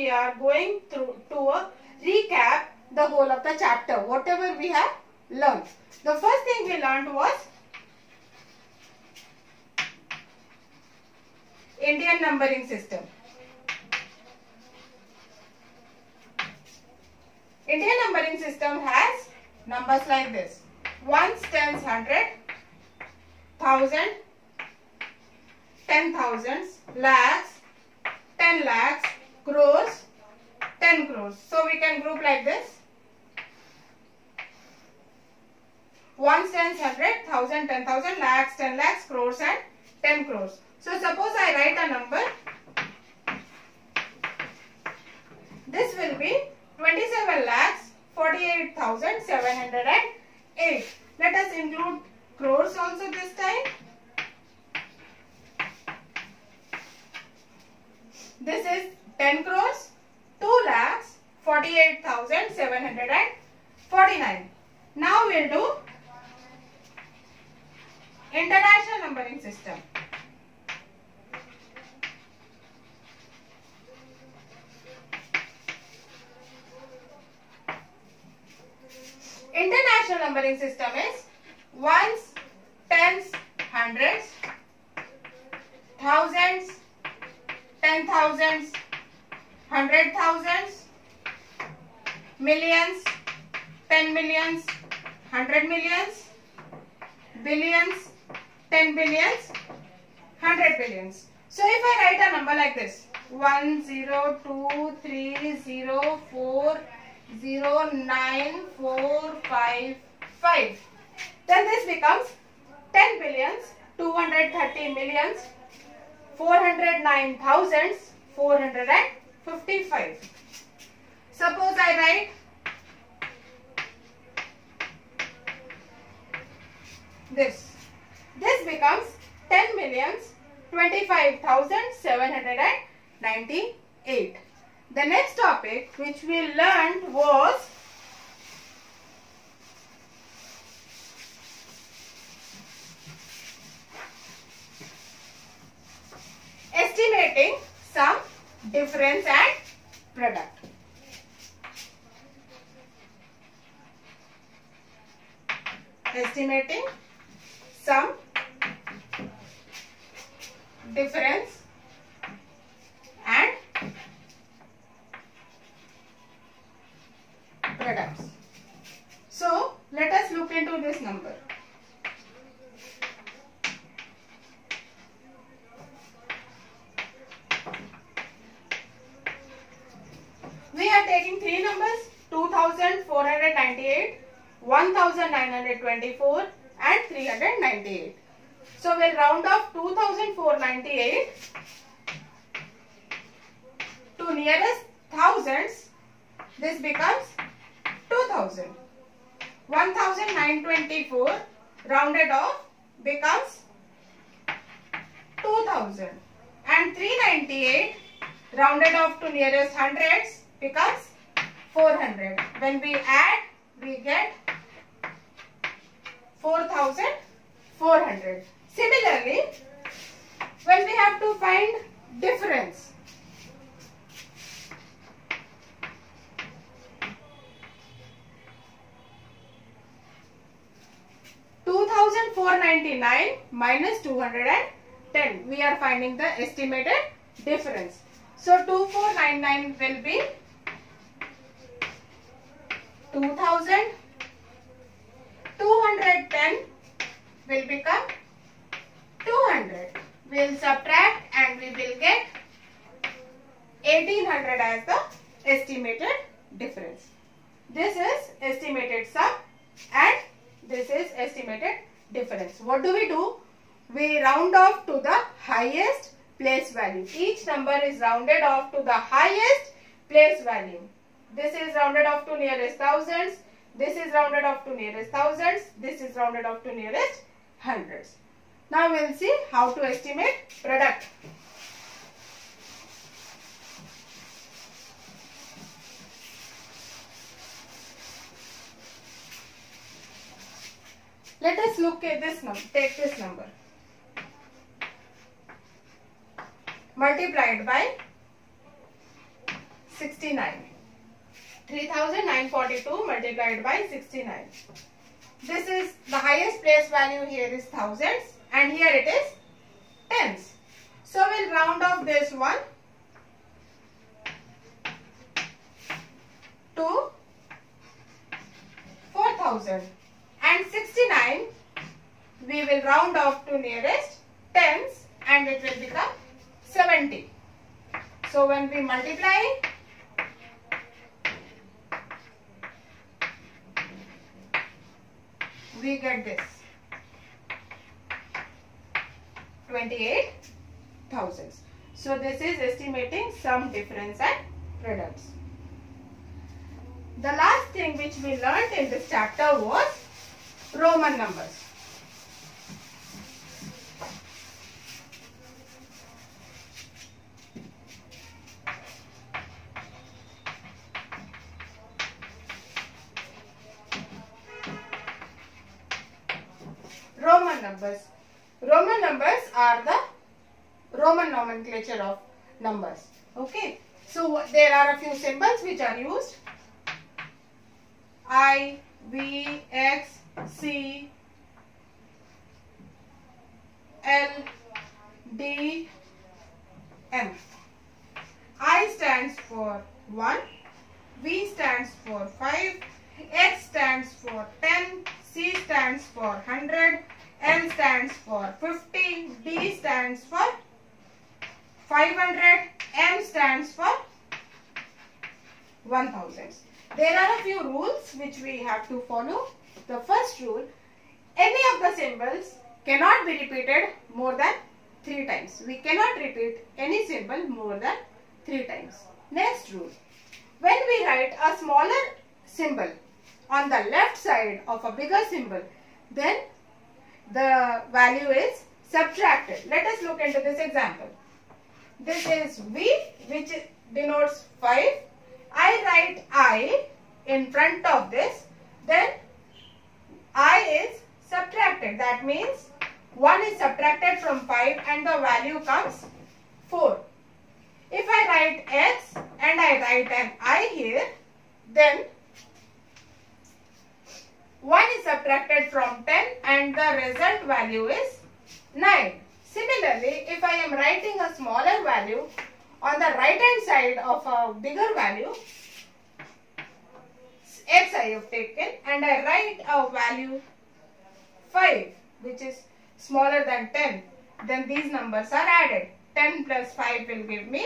we are going through to recap the whole of the chapter, whatever we have learned. The first thing we learned was Indian numbering system. Indian numbering system has numbers like this: ones, tens, hundred, thousand, 10,000s, lakhs, 10 lakhs, crores, 10 crores. So we can group like this: ones, tens, hundred, thousand, 10,000, lakhs, 10 lakhs, crores and 10 crores. So suppose I write a number. This will be 27 lakhs 48,708. Let us include crores also this time. This is 10 crores, 2 lakhs 48,749. Now we will do international numbering system. International numbering system is ones, tens, hundreds, thousands, 10,000s, 100,000s, millions, 10 millions, 100 millions, billions, 10 billions, 100 billions. So if I write a number like this: 10230409455, then this becomes 10 billions 230 millions 409,455. Suppose I write this. This becomes 10 millions 25,798. The next topic which we learned was estimating sum, difference and product. Estimating sum, difference and products. So let us look into this number. We are taking three numbers: 2,498, 1,924 and 398. So we'll round off 2,498 to nearest thousands. This becomes 2,000. 1,924 rounded off becomes 2,000. And 398 rounded off to nearest hundreds becomes 400. When we add, we get 4,400. Similarly, when we have to find difference, $2,499 minus 210, we are finding the estimated difference. So 2,499 will be 2,000. 210 will become 200. We will subtract and we will get 1,800 as the estimated difference. This is estimated sum and this is estimated difference. What do? We round off to the highest place value. Each number is rounded off to the highest place value. This is rounded off to nearest thousands. This is rounded off to nearest thousands. This is rounded off to nearest hundreds. Now we will see how to estimate product. Let us look at this number. Take this number. Multiplied by 69. 3942 multiplied by 69. This is the highest place value here is thousands and here it is tens. So we'll round off this one to 4000 and 69 we will round off to nearest tens and it will become 70. So when we multiply we get this 28,000. So this is estimating sum, difference and products. The last thing which we learnt in this chapter was Roman numbers. Roman numbers. Roman numbers are the Roman nomenclature of numbers. Okay. So there are a few symbols which are used. I, V, X, C, L, D, M. I stands for 1, V stands for 5, X stands for 10, C stands for 100, L stands for 50, D stands for 500, M stands for 1000. There are a few rules which we have to follow. The first rule, any of the symbols cannot be repeated more than 3 times. We cannot repeat any symbol more than 3 times. Next rule, when we write a smaller symbol on the left side of a bigger symbol, then the value is subtracted. Let us look into this example. This is V which denotes 5. I write I in front of this, then I is subtracted. That means 1 is subtracted from 5 and the value comes 4. If I write X and I write an I here, then 1 is subtracted from 10 and the result value is 9. Similarly, if I am writing a smaller value on the right hand side of a bigger value, X I have taken, and I write a value 5 which is smaller than 10, then these numbers are added. 10 plus 5 will give me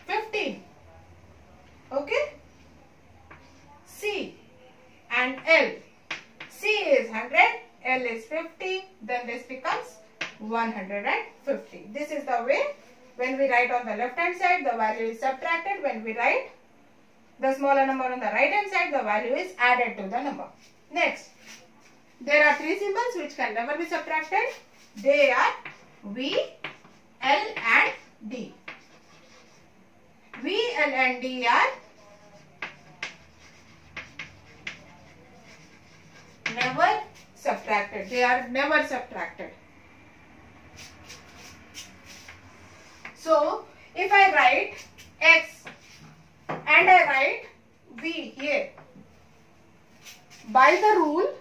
15. Okay. C and L. C is 100, L is 50, then this becomes 150. This is the way when we write on the left hand side, the value is subtracted. When we write the smaller number on the right hand side, the value is added to the number. Next, there are 3 symbols which can never be subtracted. They are V, L and D. V, L and D are never subtracted. They are never subtracted. So, if I write X and I write V here, by the rule,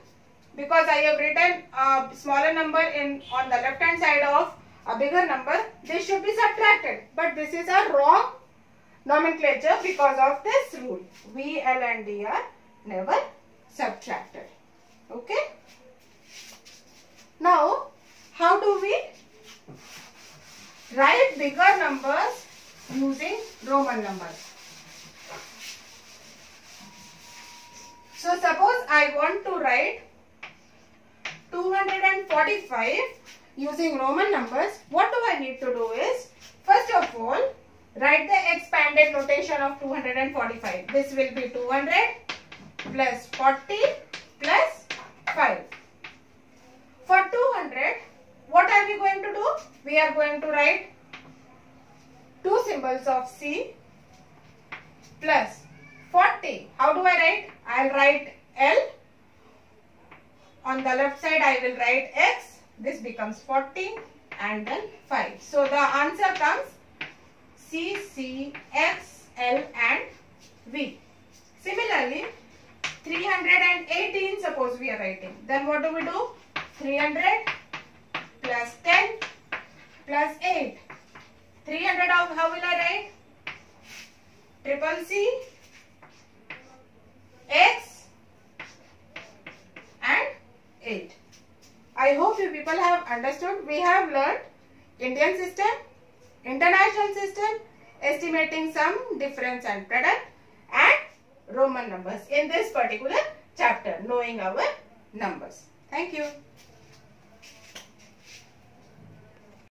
because I have written a smaller number on the left hand side of a bigger number, this should be subtracted. But this is a wrong nomenclature because of this rule. V, L and D are never subtracted. Okay. Now, how do we write bigger numbers using Roman numbers? So, suppose I want to write 245 using Roman numbers. What do I need to do is, first of all, write the expanded notation of 245. This will be 200 plus 40 plus 5. For 200, what are we going to do? We are going to write 2 symbols of C plus 40. How do I write? I will write L. On the left side, I will write X. This becomes 40 and then 5. So, the answer comes CCX L and V. Similarly, 318 suppose we are writing. Then what do we do? 300 plus 10 plus 8. 300 of how will I write? Triple C, X and 8. I hope you people have understood. We have learned Indian system, international system, estimating sum, difference and product, and Roman numbers in this particular chapter, knowing our numbers. Thank you.